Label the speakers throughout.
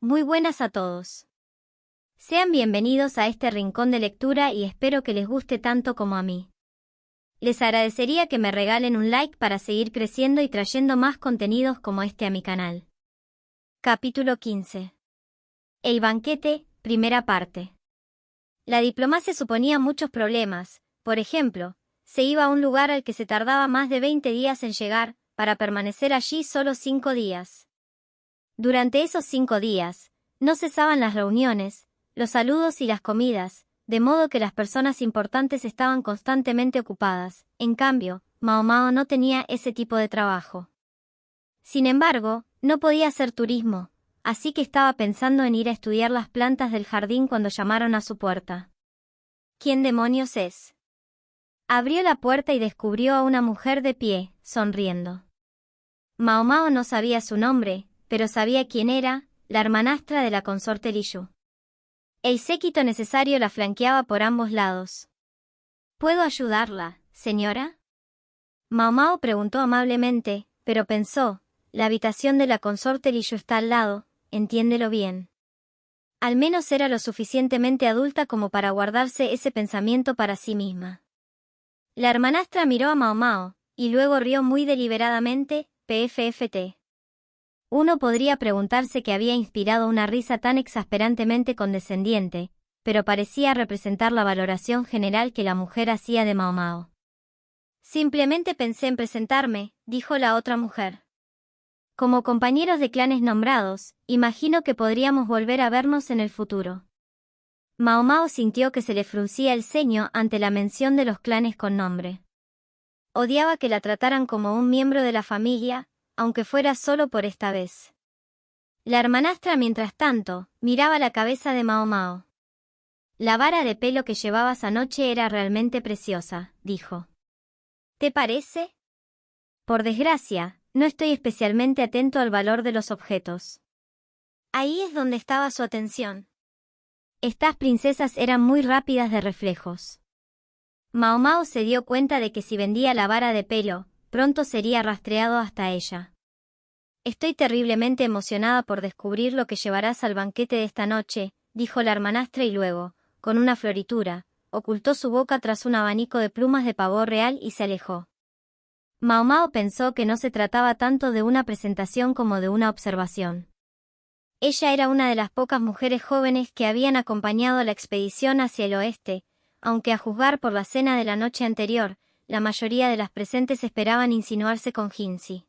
Speaker 1: Muy buenas a todos. Sean bienvenidos a este rincón de lectura y espero que les guste tanto como a mí. Les agradecería que me regalen un like para seguir creciendo y trayendo más contenidos como este a mi canal. Capítulo 15. El banquete, primera parte. La diplomacia suponía muchos problemas. Por ejemplo, se iba a un lugar al que se tardaba más de 20 días en llegar, para permanecer allí solo 5 días. Durante esos 5 días, no cesaban las reuniones, los saludos y las comidas, de modo que las personas importantes estaban constantemente ocupadas. En cambio, Mao Mao no tenía ese tipo de trabajo. Sin embargo, no podía hacer turismo, así que estaba pensando en ir a estudiar las plantas del jardín cuando llamaron a su puerta. ¿Quién demonios es? Abrió la puerta y descubrió a una mujer de pie, sonriendo. Mao Mao no sabía su nombre, pero sabía quién era, la hermanastra de la consorte Li Yu. El séquito necesario la flanqueaba por ambos lados. ¿Puedo ayudarla, señora? Mao Mao preguntó amablemente, pero pensó, la habitación de la consorte Li Yu está al lado, entiéndelo bien. Al menos era lo suficientemente adulta como para guardarse ese pensamiento para sí misma. La hermanastra miró a Mao Mao, y luego rió muy deliberadamente, PFFT. Uno podría preguntarse qué había inspirado una risa tan exasperantemente condescendiente, pero parecía representar la valoración general que la mujer hacía de Mao Mao. Simplemente pensé en presentarme, dijo la otra mujer. Como compañeros de clanes nombrados, imagino que podríamos volver a vernos en el futuro. Mao Mao sintió que se le fruncía el ceño ante la mención de los clanes con nombre. Odiaba que la trataran como un miembro de la familia, aunque fuera solo por esta vez. La hermanastra, mientras tanto, miraba la cabeza de Mao Mao. La vara de pelo que llevabas anoche era realmente preciosa, dijo. ¿Te parece? Por desgracia, no estoy especialmente atento al valor de los objetos. Ahí es donde estaba su atención. Estas princesas eran muy rápidas de reflejos. Mao Mao se dio cuenta de que si vendía la vara de pelo, pronto sería rastreado hasta ella. Estoy terriblemente emocionada por descubrir lo que llevarás al banquete de esta noche, dijo la hermanastra y luego, con una floritura, ocultó su boca tras un abanico de plumas de pavor real y se alejó. Mao Mao pensó que no se trataba tanto de una presentación como de una observación. Ella era una de las pocas mujeres jóvenes que habían acompañado a la expedición hacia el oeste, aunque a juzgar por la cena de la noche anterior, la mayoría de las presentes esperaban insinuarse con Jinzi.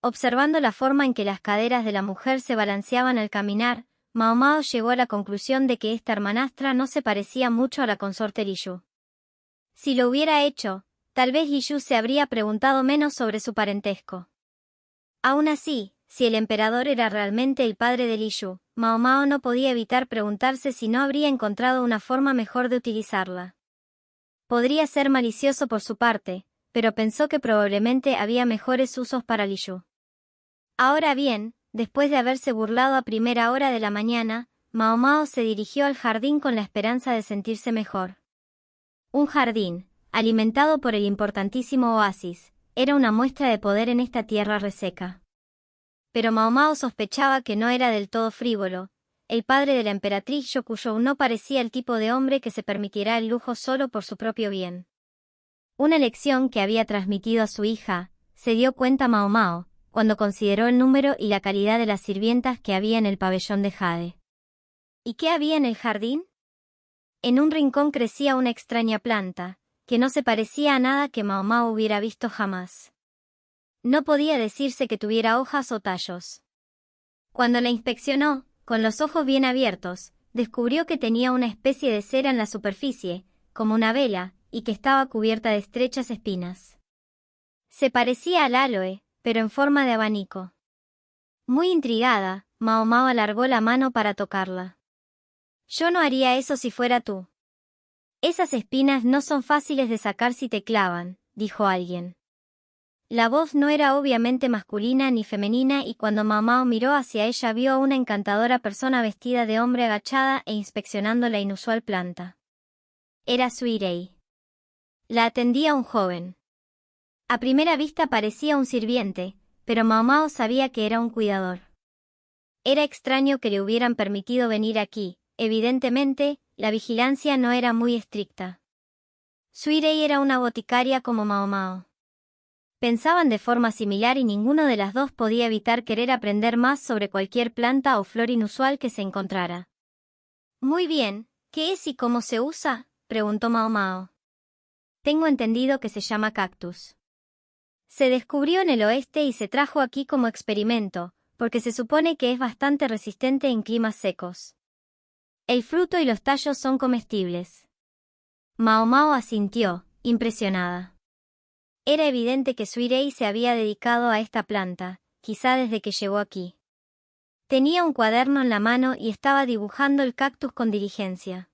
Speaker 1: Observando la forma en que las caderas de la mujer se balanceaban al caminar, Mao Mao llegó a la conclusión de que esta hermanastra no se parecía mucho a la consorte Li Yu. Si lo hubiera hecho, tal vez Li Yu se habría preguntado menos sobre su parentesco. Aún así, si el emperador era realmente el padre de Li Yu, Mao Mao no podía evitar preguntarse si no habría encontrado una forma mejor de utilizarla. Podría ser malicioso por su parte, pero pensó que probablemente había mejores usos para Li Yu. Ahora bien, después de haberse burlado a primera hora de la mañana, Mao Mao se dirigió al jardín con la esperanza de sentirse mejor. Un jardín, alimentado por el importantísimo oasis, era una muestra de poder en esta tierra reseca. Pero Mao Mao sospechaba que no era del todo frívolo. El padre de la emperatriz Yokuyo no parecía el tipo de hombre que se permitirá el lujo solo por su propio bien. Una lección que había transmitido a su hija, se dio cuenta Mao Mao, cuando consideró el número y la calidad de las sirvientas que había en el pabellón de jade. ¿Y qué había en el jardín? En un rincón crecía una extraña planta, que no se parecía a nada que Mao Mao hubiera visto jamás. No podía decirse que tuviera hojas o tallos. Cuando la inspeccionó, con los ojos bien abiertos, descubrió que tenía una especie de cera en la superficie, como una vela, y que estaba cubierta de estrechas espinas. Se parecía al aloe, pero en forma de abanico. Muy intrigada, Mao Mao alargó la mano para tocarla. Yo no haría eso si fuera tú. Esas espinas no son fáciles de sacar si te clavan, dijo alguien. La voz no era obviamente masculina ni femenina y cuando Mao Mao miró hacia ella vio a una encantadora persona vestida de hombre agachada e inspeccionando la inusual planta. Era Suirei. La atendía un joven. A primera vista parecía un sirviente, pero Mao Mao sabía que era un cuidador. Era extraño que le hubieran permitido venir aquí. Evidentemente, la vigilancia no era muy estricta. Suirei era una boticaria como Mao Mao. Pensaban de forma similar y ninguno de las dos podía evitar querer aprender más sobre cualquier planta o flor inusual que se encontrara. Muy bien, ¿qué es y cómo se usa?, preguntó Mao Mao. Tengo entendido que se llama cactus. Se descubrió en el oeste y se trajo aquí como experimento, porque se supone que es bastante resistente en climas secos. El fruto y los tallos son comestibles. Mao Mao asintió, impresionada. Era evidente que Suirei se había dedicado a esta planta, quizá desde que llegó aquí. Tenía un cuaderno en la mano y estaba dibujando el cactus con diligencia.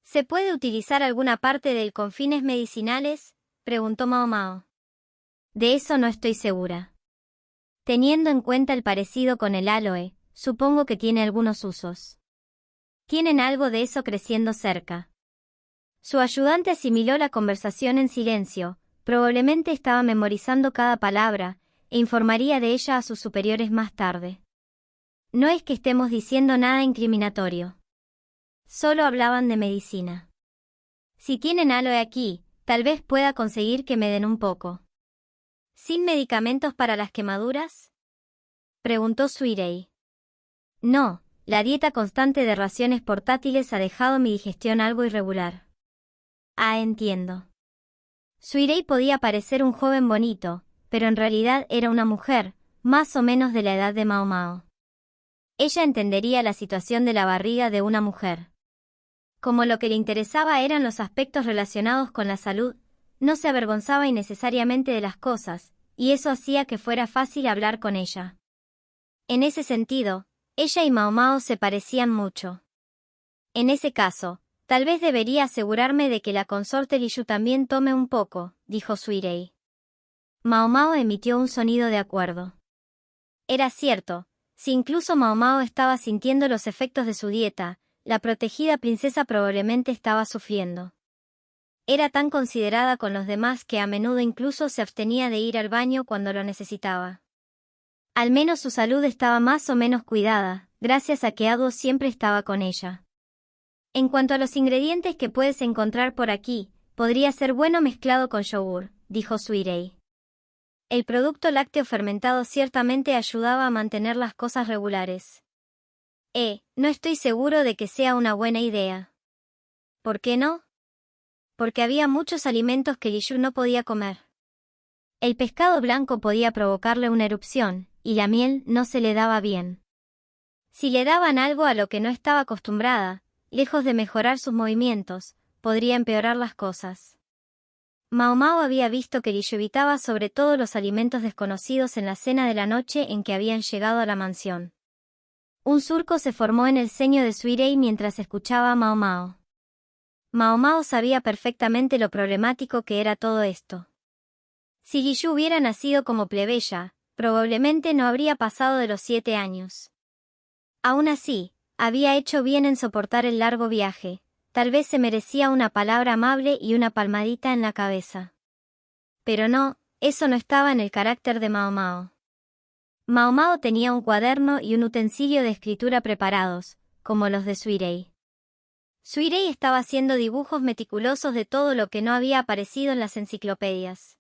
Speaker 1: ¿Se puede utilizar alguna parte de él con fines medicinales?, preguntó Mao Mao. De eso no estoy segura. Teniendo en cuenta el parecido con el aloe, supongo que tiene algunos usos. Tienen algo de eso creciendo cerca. Su ayudante asimiló la conversación en silencio, probablemente estaba memorizando cada palabra, e informaría de ella a sus superiores más tarde. No es que estemos diciendo nada incriminatorio. Solo hablaban de medicina. Si tienen aloe aquí, tal vez pueda conseguir que me den un poco. ¿Sin medicamentos para las quemaduras?, preguntó Suirei. No, la dieta constante de raciones portátiles ha dejado mi digestión algo irregular. Ah, entiendo. Suirei podía parecer un joven bonito, pero en realidad era una mujer, más o menos de la edad de Mao Mao. Ella entendería la situación de la barriga de una mujer. Como lo que le interesaba eran los aspectos relacionados con la salud, no se avergonzaba innecesariamente de las cosas, y eso hacía que fuera fácil hablar con ella. En ese sentido, ella y Mao Mao se parecían mucho. En ese caso, tal vez debería asegurarme de que la consorte Li Yu también tome un poco, dijo Suirei. Mao Mao emitió un sonido de acuerdo. Era cierto, si incluso Mao Mao estaba sintiendo los efectos de su dieta, la protegida princesa probablemente estaba sufriendo. Era tan considerada con los demás que a menudo incluso se abstenía de ir al baño cuando lo necesitaba. Al menos su salud estaba más o menos cuidada, gracias a que Ado siempre estaba con ella. En cuanto a los ingredientes que puedes encontrar por aquí, podría ser bueno mezclado con yogur, dijo Suirei. El producto lácteo fermentado ciertamente ayudaba a mantener las cosas regulares. No estoy seguro de que sea una buena idea. ¿Por qué no? Porque había muchos alimentos que Li Yu no podía comer. El pescado blanco podía provocarle una erupción, y la miel no se le daba bien. Si le daban algo a lo que no estaba acostumbrada, lejos de mejorar sus movimientos, podría empeorar las cosas. Mao Mao había visto que Li Yu evitaba sobre todo los alimentos desconocidos en la cena de la noche en que habían llegado a la mansión. Un surco se formó en el ceño de Suirei mientras escuchaba a Mao Mao. Mao Mao sabía perfectamente lo problemático que era todo esto. Si Li Yu hubiera nacido como plebeya, probablemente no habría pasado de los 7 años. Aún así, había hecho bien en soportar el largo viaje, tal vez se merecía una palabra amable y una palmadita en la cabeza. Pero no, eso no estaba en el carácter de Mao Mao. Mao Mao tenía un cuaderno y un utensilio de escritura preparados, como los de Suirei. Suirei estaba haciendo dibujos meticulosos de todo lo que no había aparecido en las enciclopedias.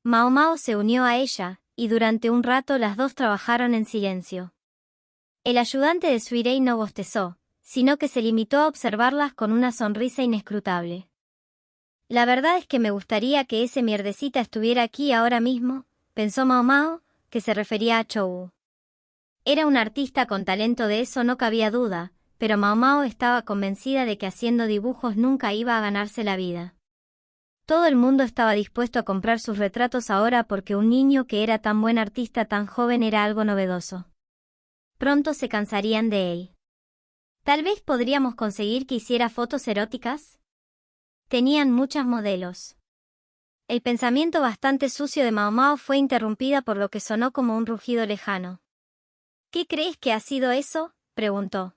Speaker 1: Mao Mao se unió a ella, y durante un rato las dos trabajaron en silencio. El ayudante de Suirei no bostezó, sino que se limitó a observarlas con una sonrisa inescrutable. La verdad es que me gustaría que ese mierdecita estuviera aquí ahora mismo, pensó Mao Mao, que se refería a Chou. Era un artista con talento, de eso no cabía duda, pero Mao Mao estaba convencida de que haciendo dibujos nunca iba a ganarse la vida. Todo el mundo estaba dispuesto a comprar sus retratos ahora porque un niño que era tan buen artista tan joven era algo novedoso. Pronto se cansarían de él. Tal vez podríamos conseguir que hiciera fotos eróticas. Tenían muchas modelos. El pensamiento bastante sucio de Mao Mao fue interrumpida por lo que sonó como un rugido lejano. ¿Qué crees que ha sido eso?, preguntó.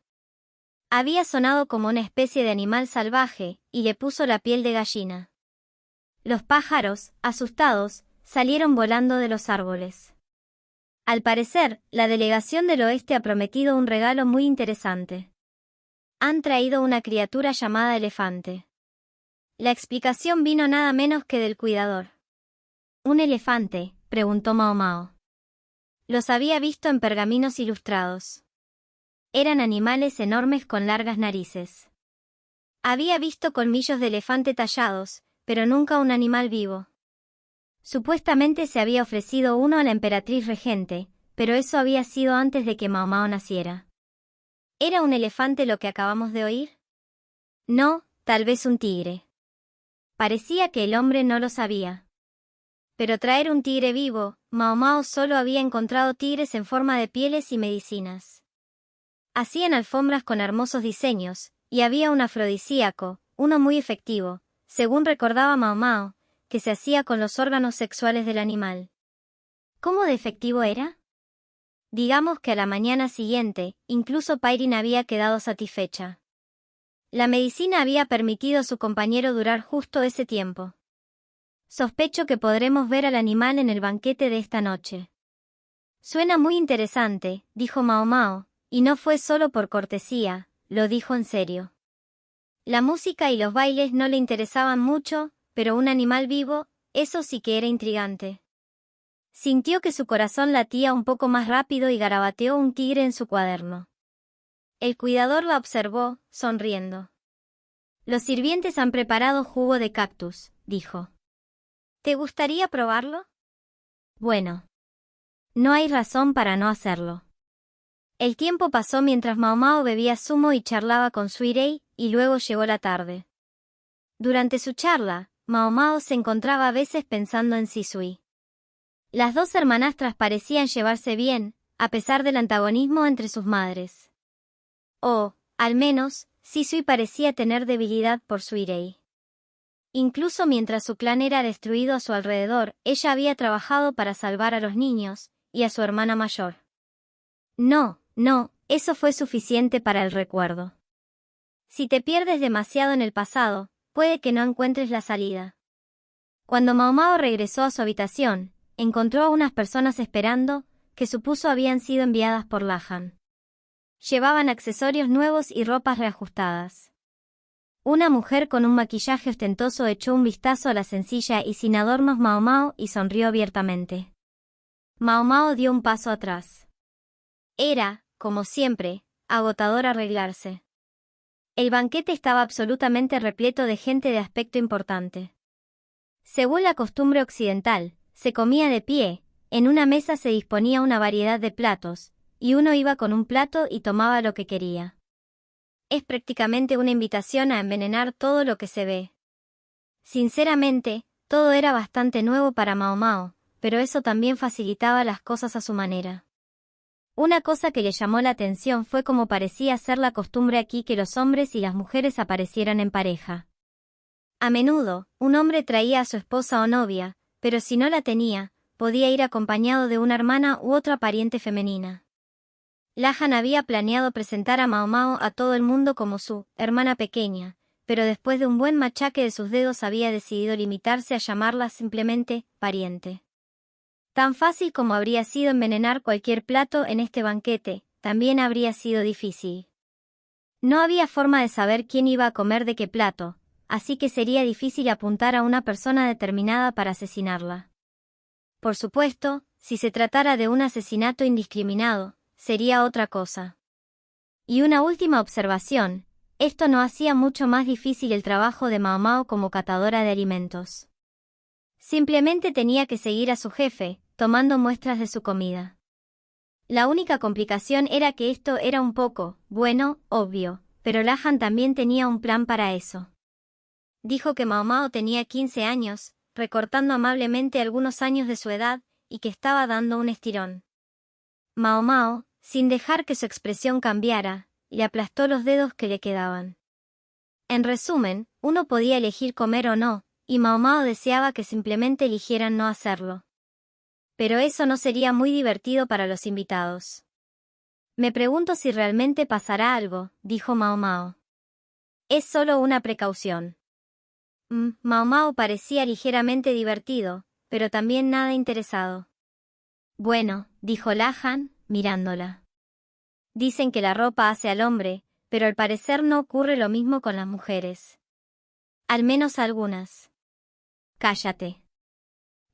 Speaker 1: Había sonado como una especie de animal salvaje, y le puso la piel de gallina. Los pájaros, asustados, salieron volando de los árboles. Al parecer, la delegación del oeste ha prometido un regalo muy interesante. Han traído una criatura llamada elefante. La explicación vino nada menos que del cuidador. ¿Un elefante?, preguntó Mao Mao. Los había visto en pergaminos ilustrados. Eran animales enormes con largas narices. Había visto colmillos de elefante tallados, pero nunca un animal vivo. Supuestamente se había ofrecido uno a la emperatriz regente, pero eso había sido antes de que Mao Mao naciera. ¿Era un elefante lo que acabamos de oír? No, tal vez un tigre. Parecía que el hombre no lo sabía. Pero traer un tigre vivo, Mao Mao solo había encontrado tigres en forma de pieles y medicinas. Hacían alfombras con hermosos diseños, y había un afrodisíaco, uno muy efectivo, según recordaba Mao Mao, que se hacía con los órganos sexuales del animal. ¿Cómo de efectivo era? Digamos que a la mañana siguiente, incluso Pairin había quedado satisfecha. La medicina había permitido a su compañero durar justo ese tiempo. Sospecho que podremos ver al animal en el banquete de esta noche. Suena muy interesante, dijo Mao Mao, y no fue solo por cortesía, lo dijo en serio. La música y los bailes no le interesaban mucho, pero un animal vivo, eso sí que era intrigante. Sintió que su corazón latía un poco más rápido y garabateó un tigre en su cuaderno. El cuidador la observó, sonriendo. Los sirvientes han preparado jugo de cactus, dijo. ¿Te gustaría probarlo? Bueno. No hay razón para no hacerlo. El tiempo pasó mientras Mao Mao bebía zumo y charlaba con Suirei, y luego llegó la tarde. Durante su charla, Mao Mao se encontraba a veces pensando en Sisui. Las dos hermanastras parecían llevarse bien, a pesar del antagonismo entre sus madres. O, al menos, Sisui parecía tener debilidad por Suirei. Incluso mientras su clan era destruido a su alrededor, ella había trabajado para salvar a los niños, y a su hermana mayor. No, eso fue suficiente para el recuerdo. Si te pierdes demasiado en el pasado, puede que no encuentres la salida. Cuando Mao Mao regresó a su habitación, encontró a unas personas esperando, que supuso habían sido enviadas por Lahan. Llevaban accesorios nuevos y ropas reajustadas. Una mujer con un maquillaje ostentoso echó un vistazo a la sencilla y sin adornos Mao Mao y sonrió abiertamente. Mao Mao dio un paso atrás. Era, como siempre, agotador arreglarse. El banquete estaba absolutamente repleto de gente de aspecto importante. Según la costumbre occidental, se comía de pie, en una mesa se disponía una variedad de platos, y uno iba con un plato y tomaba lo que quería. Es prácticamente una invitación a envenenar todo lo que se ve. Sinceramente, todo era bastante nuevo para Mao Mao, pero eso también facilitaba las cosas a su manera. Una cosa que le llamó la atención fue cómo parecía ser la costumbre aquí que los hombres y las mujeres aparecieran en pareja. A menudo, un hombre traía a su esposa o novia, pero si no la tenía, podía ir acompañado de una hermana u otra pariente femenina. Lahan había planeado presentar a Mao Mao a todo el mundo como su hermana pequeña, pero después de un buen machaque de sus dedos había decidido limitarse a llamarla simplemente pariente. Tan fácil como habría sido envenenar cualquier plato en este banquete, también habría sido difícil. No había forma de saber quién iba a comer de qué plato, así que sería difícil apuntar a una persona determinada para asesinarla. Por supuesto, si se tratara de un asesinato indiscriminado, sería otra cosa. Y una última observación, esto no hacía mucho más difícil el trabajo de Mao Mao como catadora de alimentos. Simplemente tenía que seguir a su jefe, tomando muestras de su comida. La única complicación era que esto era un poco, bueno, obvio, pero Lahan también tenía un plan para eso. Dijo que Mao Mao tenía 15 años, recortando amablemente algunos años de su edad, y que estaba dando un estirón. Mao Mao, sin dejar que su expresión cambiara, le aplastó los dedos que le quedaban. En resumen, uno podía elegir comer o no, y Mao Mao deseaba que simplemente eligieran no hacerlo. Pero eso no sería muy divertido para los invitados. Me pregunto si realmente pasará algo, dijo Mao Mao. Es solo una precaución. Mao Mao parecía ligeramente divertido, pero también nada interesado. Bueno, dijo Lahan, mirándola. Dicen que la ropa hace al hombre, pero al parecer no ocurre lo mismo con las mujeres. Al menos algunas. Cállate.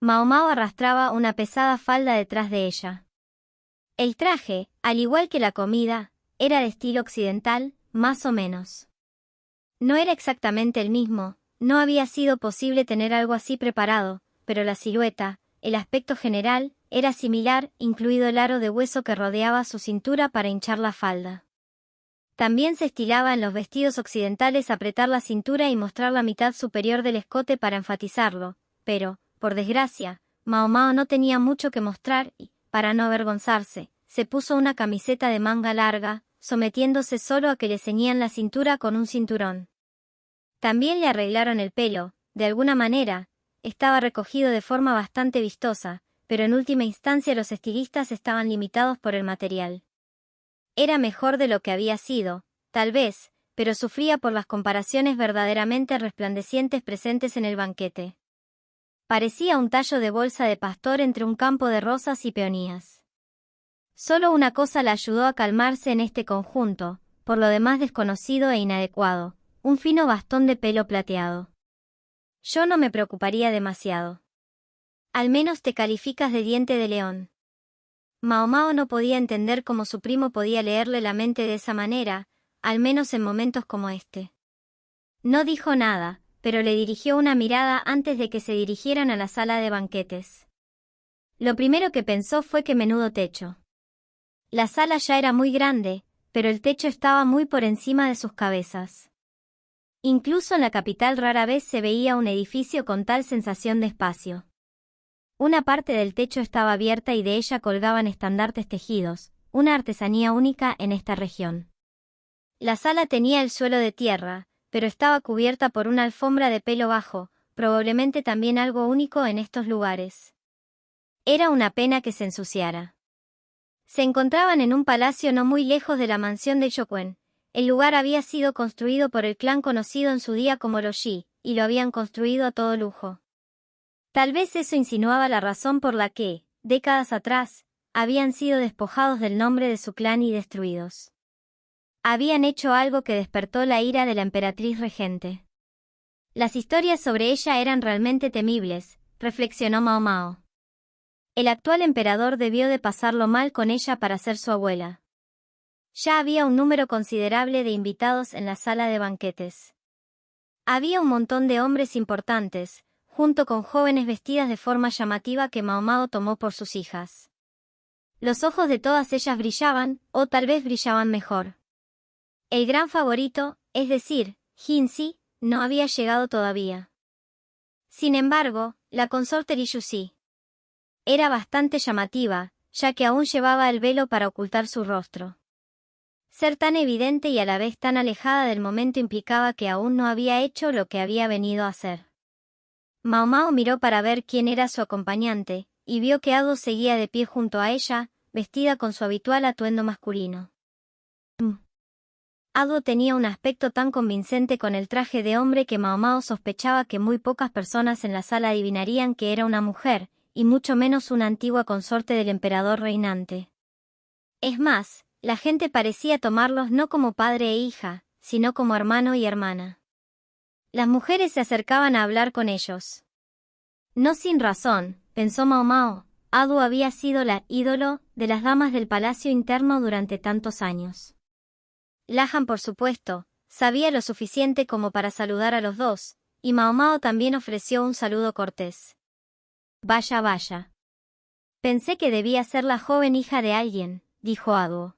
Speaker 1: Mao Mao arrastraba una pesada falda detrás de ella. El traje, al igual que la comida, era de estilo occidental, más o menos. No era exactamente el mismo, no había sido posible tener algo así preparado, pero la silueta, el aspecto general, era similar, incluido el aro de hueso que rodeaba su cintura para hinchar la falda. También se estilaba en los vestidos occidentales apretar la cintura y mostrar la mitad superior del escote para enfatizarlo, pero, por desgracia, Mao Mao no tenía mucho que mostrar y, para no avergonzarse, se puso una camiseta de manga larga, sometiéndose solo a que le ceñían la cintura con un cinturón. También le arreglaron el pelo, de alguna manera, estaba recogido de forma bastante vistosa, pero en última instancia los estilistas estaban limitados por el material. Era mejor de lo que había sido, tal vez, pero sufría por las comparaciones verdaderamente resplandecientes presentes en el banquete. Parecía un tallo de bolsa de pastor entre un campo de rosas y peonías. Solo una cosa la ayudó a calmarse en este conjunto, por lo demás desconocido e inadecuado, un fino bastón de pelo plateado. Yo no me preocuparía demasiado. Al menos te calificas de diente de león. Mao Mao no podía entender cómo su primo podía leerle la mente de esa manera, al menos en momentos como este. No dijo nada, pero le dirigió una mirada antes de que se dirigieran a la sala de banquetes. Lo primero que pensó fue que menudo techo. La sala ya era muy grande, pero el techo estaba muy por encima de sus cabezas. Incluso en la capital rara vez se veía un edificio con tal sensación de espacio. Una parte del techo estaba abierta y de ella colgaban estandartes tejidos, una artesanía única en esta región. La sala tenía el suelo de tierra, pero estaba cubierta por una alfombra de pelo bajo, probablemente también algo único en estos lugares. Era una pena que se ensuciara. Se encontraban en un palacio no muy lejos de la mansión de Yokuen. El lugar había sido construido por el clan conocido en su día como los Yi, y lo habían construido a todo lujo. Tal vez eso insinuaba la razón por la que, décadas atrás, habían sido despojados del nombre de su clan y destruidos. Habían hecho algo que despertó la ira de la emperatriz regente. Las historias sobre ella eran realmente temibles, reflexionó Mao Mao. El actual emperador debió de pasarlo mal con ella para ser su abuela. Ya había un número considerable de invitados en la sala de banquetes. Había un montón de hombres importantes, junto con jóvenes vestidas de forma llamativa que Mao Mao tomó por sus hijas. Los ojos de todas ellas brillaban, o tal vez brillaban mejor. El gran favorito, es decir, Jinzi, no había llegado todavía. Sin embargo, la consorte Ryu sí. Era bastante llamativa, ya que aún llevaba el velo para ocultar su rostro. Ser tan evidente y a la vez tan alejada del momento implicaba que aún no había hecho lo que había venido a hacer. Mao Mao miró para ver quién era su acompañante, y vio que Ado seguía de pie junto a ella, vestida con su habitual atuendo masculino. Ado tenía un aspecto tan convincente con el traje de hombre que Mao Mao sospechaba que muy pocas personas en la sala adivinarían que era una mujer, y mucho menos una antigua consorte del emperador reinante. Es más, la gente parecía tomarlos no como padre e hija, sino como hermano y hermana. Las mujeres se acercaban a hablar con ellos. No sin razón, pensó Mao Mao, Ado había sido la ídolo de las damas del palacio interno durante tantos años. Lahan, por supuesto, sabía lo suficiente como para saludar a los dos, y Mao Mao también ofreció un saludo cortés. Vaya, vaya. Pensé que debía ser la joven hija de alguien, dijo Ado.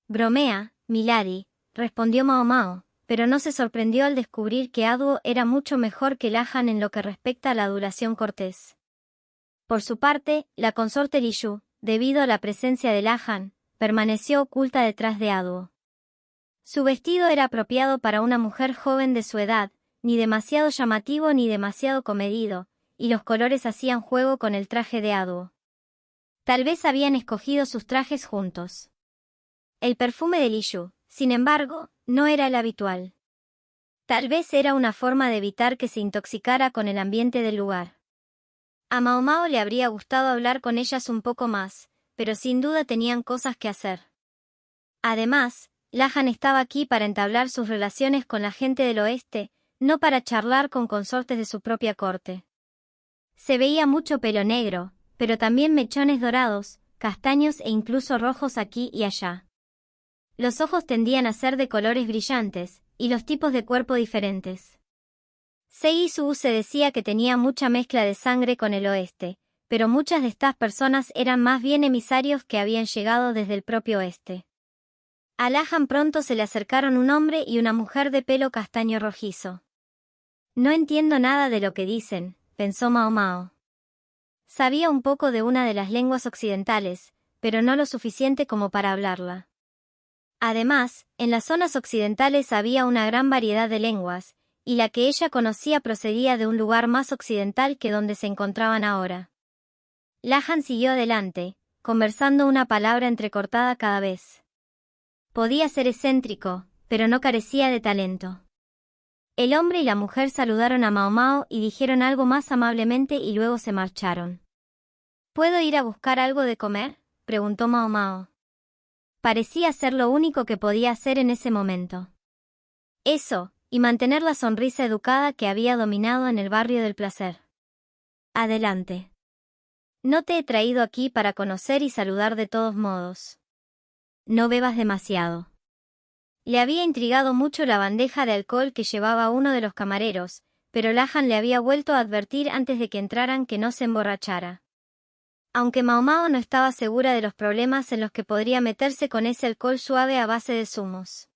Speaker 1: Bromea, milady, respondió Mao Mao, pero no se sorprendió al descubrir que Ado era mucho mejor que Lahan en lo que respecta a la adulación cortés. Por su parte, la consorte Ryu, debido a la presencia de Lahan, permaneció oculta detrás de Ado. Su vestido era apropiado para una mujer joven de su edad, ni demasiado llamativo ni demasiado comedido, y los colores hacían juego con el traje de Ado. Tal vez habían escogido sus trajes juntos. El perfume de Ryu, sin embargo, no era el habitual. Tal vez era una forma de evitar que se intoxicara con el ambiente del lugar. A Mao Mao le habría gustado hablar con ellas un poco más, pero sin duda tenían cosas que hacer. Además, Lahan estaba aquí para entablar sus relaciones con la gente del oeste, no para charlar con consortes de su propia corte. Se veía mucho pelo negro, pero también mechones dorados, castaños e incluso rojos aquí y allá. Los ojos tendían a ser de colores brillantes, y los tipos de cuerpo diferentes. Sei Su se decía que tenía mucha mezcla de sangre con el oeste, pero muchas de estas personas eran más bien emisarios que habían llegado desde el propio oeste. A Lahan pronto se le acercaron un hombre y una mujer de pelo castaño rojizo. No entiendo nada de lo que dicen, pensó Mao Mao. Sabía un poco de una de las lenguas occidentales, pero no lo suficiente como para hablarla. Además, en las zonas occidentales había una gran variedad de lenguas, y la que ella conocía procedía de un lugar más occidental que donde se encontraban ahora. Lahan siguió adelante, conversando una palabra entrecortada cada vez. Podía ser excéntrico, pero no carecía de talento. El hombre y la mujer saludaron a Mao Mao y dijeron algo más amablemente y luego se marcharon. ¿Puedo ir a buscar algo de comer?, preguntó Mao Mao. Parecía ser lo único que podía hacer en ese momento. Eso, y mantener la sonrisa educada que había dominado en el barrio del placer. Adelante. No te he traído aquí para conocer y saludar de todos modos. No bebas demasiado. Le había intrigado mucho la bandeja de alcohol que llevaba uno de los camareros, pero Lahan le había vuelto a advertir antes de que entraran que no se emborrachara. Aunque Mao Mao no estaba segura de los problemas en los que podría meterse con ese alcohol suave a base de zumos.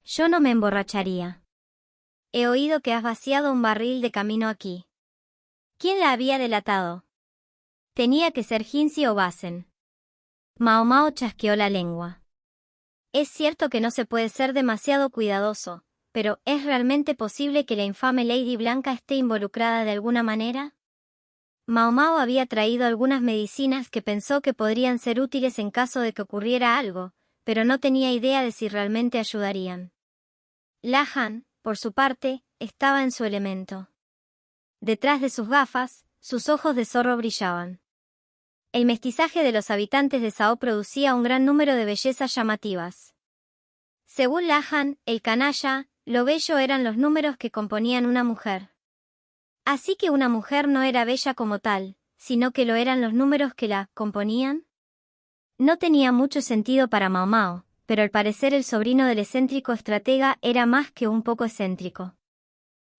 Speaker 1: Yo no me emborracharía. He oído que has vaciado un barril de camino aquí. ¿Quién la había delatado? Tenía que ser Jinzi o Basen. Mao Mao chasqueó la lengua. Es cierto que no se puede ser demasiado cuidadoso, pero ¿es realmente posible que la infame Lady Blanca esté involucrada de alguna manera? Mao Mao había traído algunas medicinas que pensó que podrían ser útiles en caso de que ocurriera algo, pero no tenía idea de si realmente ayudarían. Lahan, por su parte, estaba en su elemento. Detrás de sus gafas, sus ojos de zorro brillaban. El mestizaje de los habitantes de Sao producía un gran número de bellezas llamativas. Según Lahan, el canalla, lo bello eran los números que componían una mujer. Así que una mujer no era bella como tal, sino que lo eran los números que la componían. No tenía mucho sentido para Mao Mao, pero al parecer el sobrino del excéntrico estratega era más que un poco excéntrico.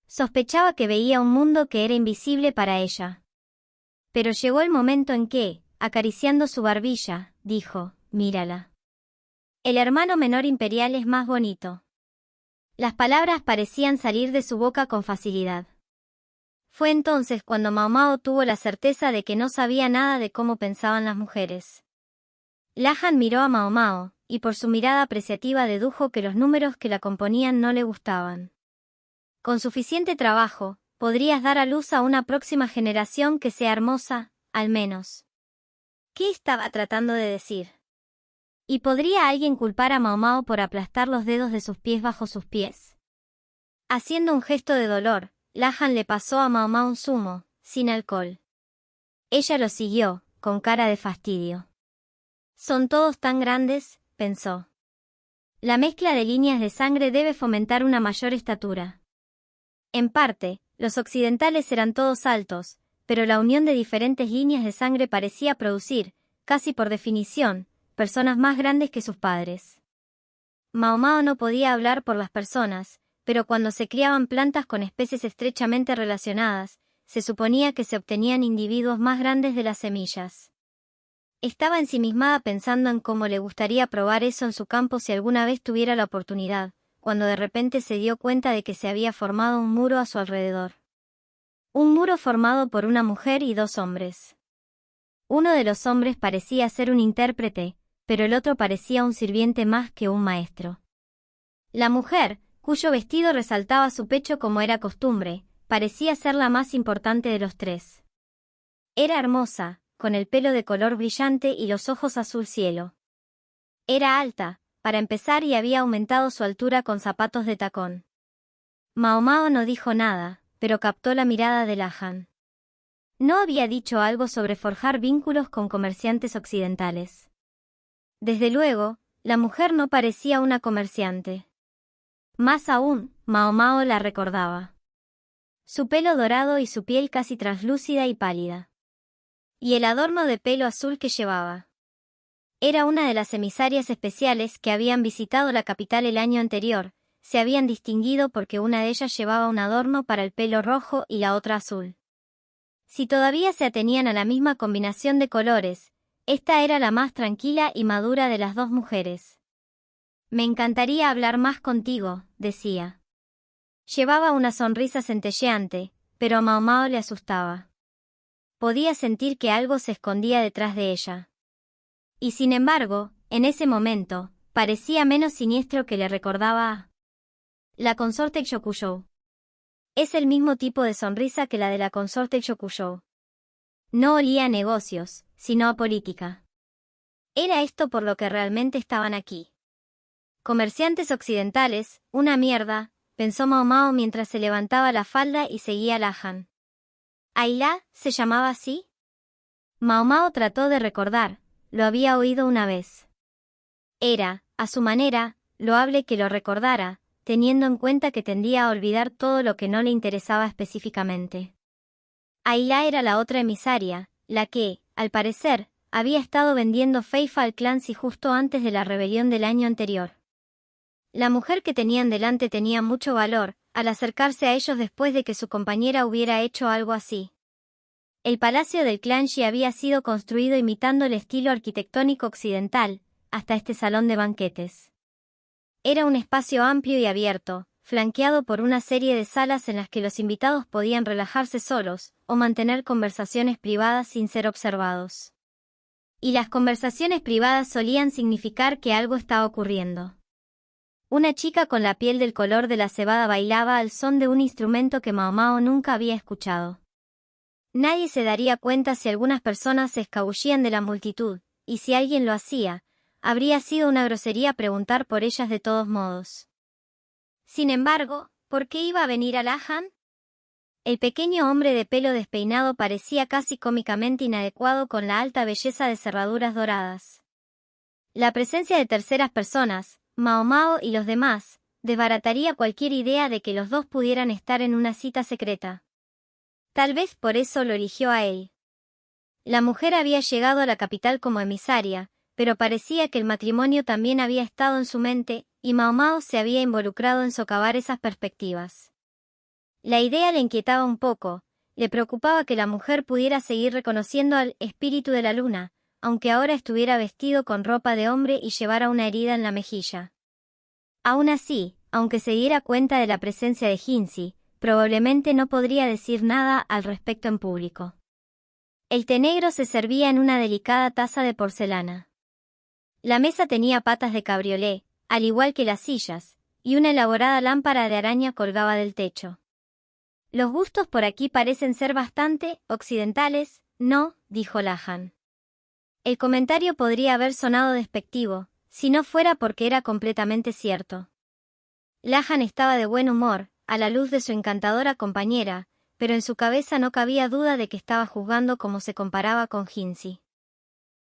Speaker 1: Sospechaba que veía un mundo que era invisible para ella. Pero llegó el momento en que, acariciando su barbilla, dijo, «Mírala. El hermano menor imperial es más bonito». Las palabras parecían salir de su boca con facilidad. Fue entonces cuando Mao Mao tuvo la certeza de que no sabía nada de cómo pensaban las mujeres. Lahan miró a Mao Mao, y por su mirada apreciativa dedujo que los números que la componían no le gustaban. Con suficiente trabajo, podrías dar a luz a una próxima generación que sea hermosa, al menos. ¿Qué estaba tratando de decir? ¿Y podría alguien culpar a Mao Mao por aplastar los dedos de sus pies bajo sus pies? Haciendo un gesto de dolor, Lahan le pasó a Mao Mao un zumo, sin alcohol. Ella lo siguió, con cara de fastidio. «Son todos tan grandes», pensó. La mezcla de líneas de sangre debe fomentar una mayor estatura. En parte, los occidentales eran todos altos, pero la unión de diferentes líneas de sangre parecía producir, casi por definición, personas más grandes que sus padres. Mao Mao no podía hablar por las personas, pero cuando se criaban plantas con especies estrechamente relacionadas, se suponía que se obtenían individuos más grandes de las semillas. Estaba ensimismada pensando en cómo le gustaría probar eso en su campo si alguna vez tuviera la oportunidad, cuando de repente se dio cuenta de que se había formado un muro a su alrededor. Un muro formado por una mujer y dos hombres. Uno de los hombres parecía ser un intérprete, pero el otro parecía un sirviente más que un maestro. La mujer, cuyo vestido resaltaba su pecho como era costumbre, parecía ser la más importante de los tres. Era hermosa, con el pelo de color brillante y los ojos azul cielo. Era alta, para empezar, y había aumentado su altura con zapatos de tacón. Mao Mao no dijo nada, pero captó la mirada de Lahan. No había dicho algo sobre forjar vínculos con comerciantes occidentales. Desde luego, la mujer no parecía una comerciante. Más aún, Mao Mao la recordaba. Su pelo dorado y su piel casi translúcida y pálida. Y el adorno de pelo azul que llevaba. Era una de las emisarias especiales que habían visitado la capital el año anterior. Se habían distinguido porque una de ellas llevaba un adorno para el pelo rojo y la otra azul. Si todavía se atenían a la misma combinación de colores, esta era la más tranquila y madura de las dos mujeres. Me encantaría hablar más contigo, decía. Llevaba una sonrisa centelleante, pero a Mao Mao le asustaba. Podía sentir que algo se escondía detrás de ella. Y sin embargo, en ese momento, parecía menos siniestro que le recordaba a la consorte Kyokujou. Es el mismo tipo de sonrisa que la de la consorte Kyokujou. No olía a negocios, sino a política. Era esto por lo que realmente estaban aquí. Comerciantes occidentales, una mierda, pensó Mao Mao mientras se levantaba la falda y seguía a Lahan. ¿Ayla se llamaba así? Mao Mao trató de recordar, lo había oído una vez. Era, a su manera, loable que lo recordara, teniendo en cuenta que tendía a olvidar todo lo que no le interesaba específicamente. Ayla era la otra emisaria, la que, al parecer, había estado vendiendo feifa al Clancy justo antes de la rebelión del año anterior. La mujer que tenían delante tenía mucho valor, al acercarse a ellos después de que su compañera hubiera hecho algo así. El palacio del Clancy había sido construido imitando el estilo arquitectónico occidental, hasta este salón de banquetes. Era un espacio amplio y abierto, flanqueado por una serie de salas en las que los invitados podían relajarse solos, o mantener conversaciones privadas sin ser observados. Y las conversaciones privadas solían significar que algo estaba ocurriendo. Una chica con la piel del color de la cebada bailaba al son de un instrumento que Mao Mao nunca había escuchado. Nadie se daría cuenta si algunas personas se escabullían de la multitud, y si alguien lo hacía, habría sido una grosería preguntar por ellas de todos modos. Sin embargo, ¿por qué iba a venir a Lahan? El pequeño hombre de pelo despeinado parecía casi cómicamente inadecuado con la alta belleza de cerraduras doradas. La presencia de terceras personas, Mao Mao y los demás, desbarataría cualquier idea de que los dos pudieran estar en una cita secreta. Tal vez por eso lo eligió a él. La mujer había llegado a la capital como emisaria, pero parecía que el matrimonio también había estado en su mente, y Mao Mao se había involucrado en socavar esas perspectivas. La idea le inquietaba un poco, le preocupaba que la mujer pudiera seguir reconociendo al espíritu de la luna, aunque ahora estuviera vestido con ropa de hombre y llevara una herida en la mejilla. Aún así, aunque se diera cuenta de la presencia de Jinzi, probablemente no podría decir nada al respecto en público. El té negro se servía en una delicada taza de porcelana. La mesa tenía patas de cabriolé, al igual que las sillas, y una elaborada lámpara de araña colgaba del techo. Los gustos por aquí parecen ser bastante occidentales, ¿no?, dijo Lahan. El comentario podría haber sonado despectivo, si no fuera porque era completamente cierto. Lahan estaba de buen humor, a la luz de su encantadora compañera, pero en su cabeza no cabía duda de que estaba juzgando cómo se comparaba con Jinzi.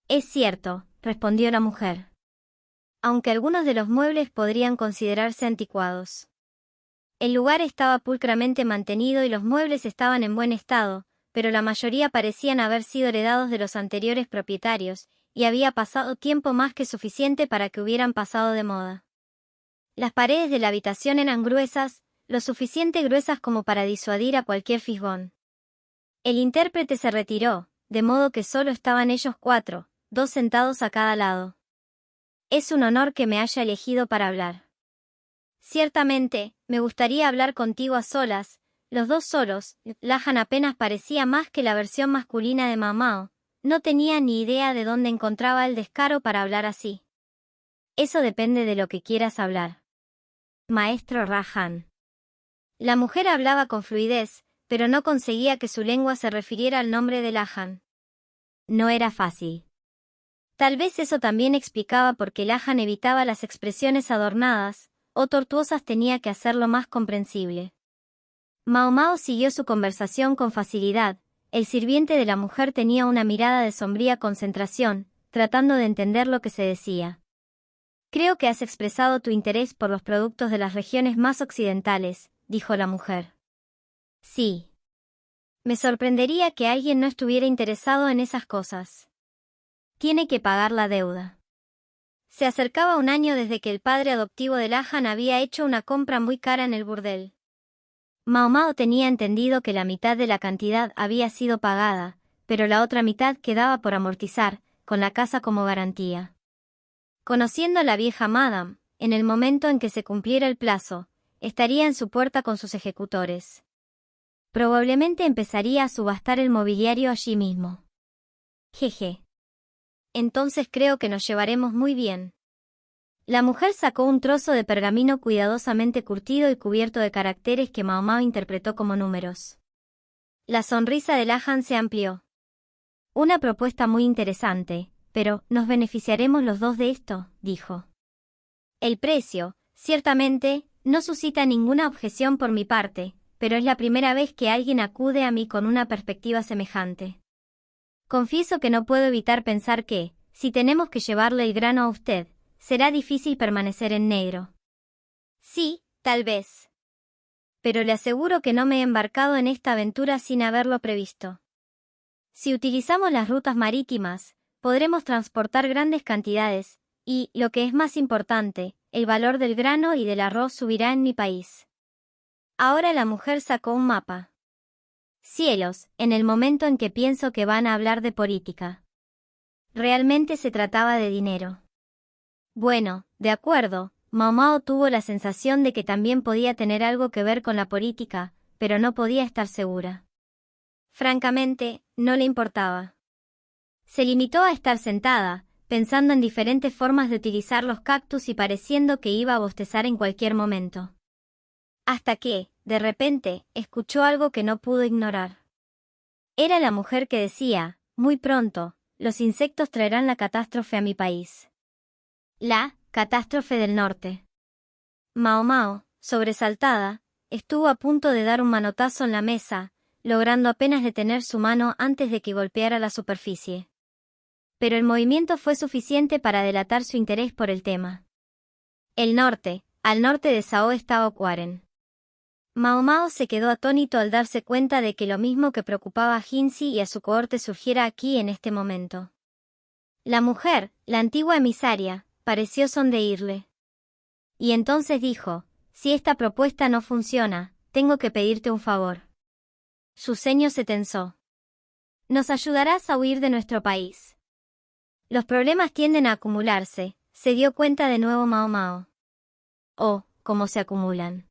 Speaker 1: Es cierto, respondió la mujer. Aunque algunos de los muebles podrían considerarse anticuados. El lugar estaba pulcramente mantenido y los muebles estaban en buen estado, pero la mayoría parecían haber sido heredados de los anteriores propietarios, y había pasado tiempo más que suficiente para que hubieran pasado de moda. Las paredes de la habitación eran gruesas, lo suficiente gruesas como para disuadir a cualquier fisgón. El intérprete se retiró, de modo que solo estaban ellos cuatro, dos sentados a cada lado. Es un honor que me haya elegido para hablar. Ciertamente, me gustaría hablar contigo a solas, los dos solos. Lahan apenas parecía más que la versión masculina de Mao Mao, no tenía ni idea de dónde encontraba el descaro para hablar así. Eso depende de lo que quieras hablar. Maestro Rahan. La mujer hablaba con fluidez, pero no conseguía que su lengua se refiriera al nombre de Lahan. No era fácil. Tal vez eso también explicaba por qué Lahan evitaba las expresiones adornadas, o tortuosas, tenía que hacerlo más comprensible. Mao Mao siguió su conversación con facilidad, El sirviente de la mujer tenía una mirada de sombría concentración, tratando de entender lo que se decía. Creo que has expresado tu interés por los productos de las regiones más occidentales, dijo la mujer. Sí. Me sorprendería que alguien no estuviera interesado en esas cosas. Tiene que pagar la deuda. Se acercaba un año desde que el padre adoptivo de Lahan había hecho una compra muy cara en el burdel. Mao Mao tenía entendido que la mitad de la cantidad había sido pagada, pero la otra mitad quedaba por amortizar, con la casa como garantía. Conociendo a la vieja Madame, en el momento en que se cumpliera el plazo, estaría en su puerta con sus ejecutores. Probablemente empezaría a subastar el mobiliario allí mismo. Jeje. Entonces creo que nos llevaremos muy bien. La mujer sacó un trozo de pergamino cuidadosamente curtido y cubierto de caracteres que Mao Mao interpretó como números. La sonrisa de Lahan se amplió. Una propuesta muy interesante, pero ¿nos beneficiaremos los dos de esto?, dijo. El precio, ciertamente, no suscita ninguna objeción por mi parte, pero es la primera vez que alguien acude a mí con una perspectiva semejante. Confieso que no puedo evitar pensar que, si tenemos que llevarle el grano a usted, será difícil permanecer en negro. Sí, tal vez. Pero le aseguro que no me he embarcado en esta aventura sin haberlo previsto. Si utilizamos las rutas marítimas, podremos transportar grandes cantidades, y, lo que es más importante, el valor del grano y del arroz subirá en mi país. Ahora la mujer sacó un mapa. Cielos, en el momento en que pienso que van a hablar de política. Realmente se trataba de dinero. Bueno, de acuerdo, Mao Mao tuvo la sensación de que también podía tener algo que ver con la política, pero no podía estar segura. Francamente, no le importaba. Se limitó a estar sentada, pensando en diferentes formas de utilizar los cactus y pareciendo que iba a bostezar en cualquier momento. Hasta que, de repente, escuchó algo que no pudo ignorar. Era la mujer que decía, muy pronto, los insectos traerán la catástrofe a mi país. La catástrofe del norte. Mao Mao, sobresaltada, estuvo a punto de dar un manotazo en la mesa, logrando apenas detener su mano antes de que golpeara la superficie. Pero el movimiento fue suficiente para delatar su interés por el tema. El norte, al norte de Sao Tao Cuaren. Mao Mao se quedó atónito al darse cuenta de que lo mismo que preocupaba a Jinzi y a su cohorte surgiera aquí en este momento. La mujer, la antigua emisaria, pareció sonreírle. Y entonces dijo, si esta propuesta no funciona, tengo que pedirte un favor. Su ceño se tensó. Nos ayudarás a huir de nuestro país. Los problemas tienden a acumularse, se dio cuenta de nuevo Mao Mao. Oh, cómo se acumulan.